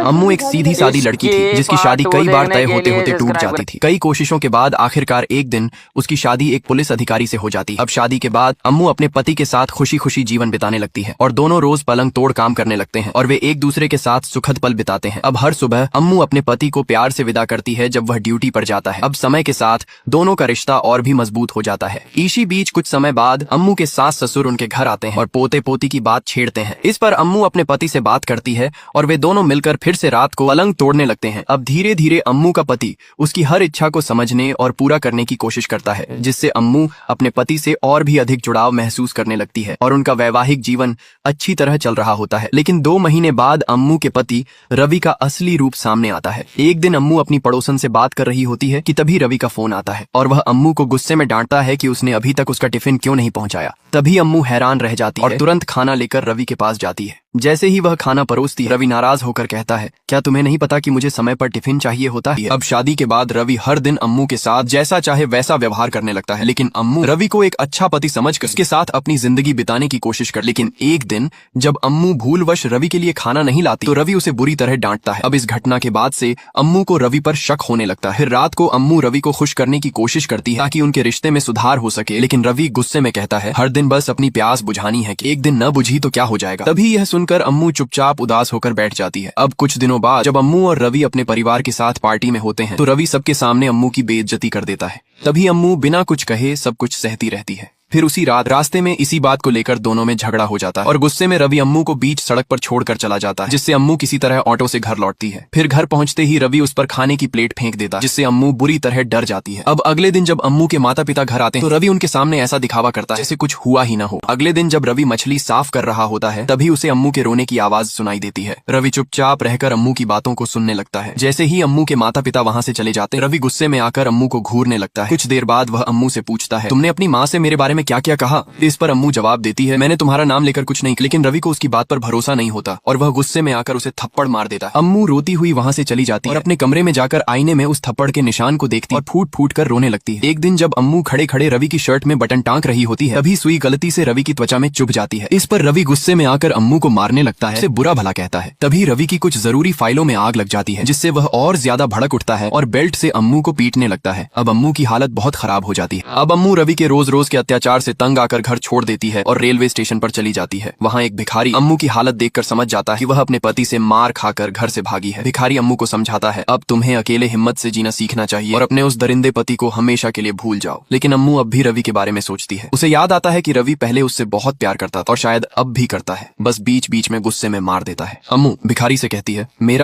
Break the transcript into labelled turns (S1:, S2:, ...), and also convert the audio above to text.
S1: अम्मू एक सीधी सादी लड़की थी जिसकी शादी कई बार तय होते होते टूट जाती थी। कई कोशिशों के बाद आखिरकार एक दिन उसकी शादी एक पुलिस अधिकारी से हो जाती है। अब शादी के बाद अम्मू अपने पति के साथ खुशी खुशी जीवन बिताने लगती है और दोनों रोज पलंग तोड़ काम करने लगते हैं और वे एक दूसरे के साथ सुखद पल बिताते हैं। अब हर सुबह अम्मू अपने पति को प्यार से विदा करती है जब वह ड्यूटी पर जाता है। अब समय के साथ दोनों का रिश्ता और भी मजबूत हो जाता है। इसी बीच कुछ समय बाद अम्मू के सास ससुर उनके घर आते हैं और पोते पोती की बात छेड़ते हैं। इस पर अम्मू अपने पति से बात करती है और वे दोनों मिलकर फिर से रात को पलंग तोड़ने लगते हैं। अब धीरे धीरे अम्मू का पति उसकी हर इच्छा को समझने और पूरा करने की कोशिश करता है, जिससे अम्मू अपने पति से और भी अधिक जुड़ाव महसूस करने लगती है और उनका वैवाहिक जीवन अच्छी तरह चल रहा होता है। लेकिन 2 महीने बाद अम्मू के पति रवि का असली रूप सामने आता है। एक दिन अम्मू अपनी पड़ोसन से बात कर रही होती है कि तभी रवि का फोन आता है और वह अम्मू को गुस्से में डांटता है कि उसने अभी तक उसका टिफिन क्यों नहीं पहुंचाया। तभी अम्मू हैरान रह जाती है और तुरंत खाना लेकर रवि के पास जाती है। जैसे ही वह खाना परोसती है, रवि नाराज होकर कहता है, क्या तुम्हें नहीं पता कि मुझे समय पर टिफिन चाहिए होता है? अब शादी के बाद रवि हर दिन अम्मू के साथ जैसा चाहे वैसा व्यवहार करने लगता है, लेकिन अम्मू रवि को एक अच्छा पति समझकर उसके साथ अपनी जिंदगी बिताने की कोशिश कर। लेकिन एक दिन जब अम्मू भूलवश रवि के लिए खाना नहीं लाती तो रवि उसे बुरी तरह डांटता है। अब इस घटना के बाद से अम्मू को रवि पर शक होने लगता है। फिर रात को अम्मू रवि को खुश करने की कोशिश करती है ताकि उनके रिश्ते में सुधार हो सके, लेकिन रवि गुस्से में कहता है, हर दिन बस अपनी प्यास बुझानी है, कि एक दिन न बुझी तो क्या हो जाएगा। तभी यह सुनकर अम्मू चुपचाप उदास होकर बैठ जाती है। अब कुछ दिनों बाद जब अम्मू और रवि अपने परिवार के साथ पार्टी में होते हैं तो रवि सबके सामने अम्मू की बेइज्जती कर देता है। तभी अम्मू बिना कुछ कहे सब कुछ सहती रहती है। फिर उसी रात रास्ते में इसी बात को लेकर दोनों में झगड़ा हो जाता है और गुस्से में रवि अम्मू को बीच सड़क पर छोड़कर चला जाता है, जिससे अम्मू किसी तरह ऑटो से घर लौटती है। फिर घर पहुंचते ही रवि उस पर खाने की प्लेट फेंक देता है, जिससे अम्मू बुरी तरह डर जाती है। अब अगले दिन जब अम्मू के माता पिता घर आते हैं तो रवि उनके सामने ऐसा दिखावा करता है जैसे कुछ हुआ ही ना हो। अगले दिन जब रवि मछली साफ कर रहा होता है तभी उसे अम्मू के रोने की आवाज सुनाई देती है। रवि चुपचाप रहकर अम्मू की बातों को सुनने लगता है। जैसे ही अम्मू के माता पिता वहां से चले जाते हैं, रवि गुस्से में आकर अम्मू को घूरने लगता है। कुछ देर बाद वह अम्मू से पूछता है, तुमने अपनी माँ से मेरे बारे में क्या क्या कहा? इस पर अम्मू जवाब देती है, मैंने तुम्हारा नाम लेकर कुछ नहीं। लेकिन रवि को उसकी बात पर भरोसा नहीं होता और वह गुस्से में आकर उसे थप्पड़ मार देता है। अम्मू रोती हुई वहां से चली जाती है और अपने कमरे में जाकर आईने में उस थप्पड़ के निशान को देखती और फूट फूट कर रोने लगती है। एक दिन जब अम्मू खड़े खड़े रवि की शर्ट में बटन टांक रही होती है तभी सुई गलती से रवि की त्वचा में चुभ जाती है। इस पर रवि गुस्से में आकर अम्मू को मारने लगता है, उसे बुरा भला कहता है। तभी रवि की कुछ जरूरी फाइलों में आग लग जाती है, जिससे वह और ज्यादा भड़क उठता है और बेल्ट से अम्मू को पीटने लगता है। अब अम्मू की हालत बहुत खराब हो जाती है। अब अम्मू रवि के रोज रोज के अत्याचार से तंग आकर घर छोड़ देती है और रेलवे स्टेशन पर चली जाती है। वहाँ एक भिखारी अम्मू की हालत देखकर समझ जाता है कि वह अपने पति से मार खाकर घर से भागी है। भिखारी अम्मू को समझाता है, अब तुम्हें अकेले हिम्मत से जीना सीखना चाहिए और अपने उस दरिंदे पति को हमेशा के लिए भूल जाओ। लेकिन अम्मू अब भी रवि के बारे में सोचती है। उसे याद आता है कि रवि पहले उससे बहुत प्यार करता था और शायद अब भी करता है, बस बीच बीच में गुस्से में मार देता है। अम्मू भिखारी से कहती है, मेरा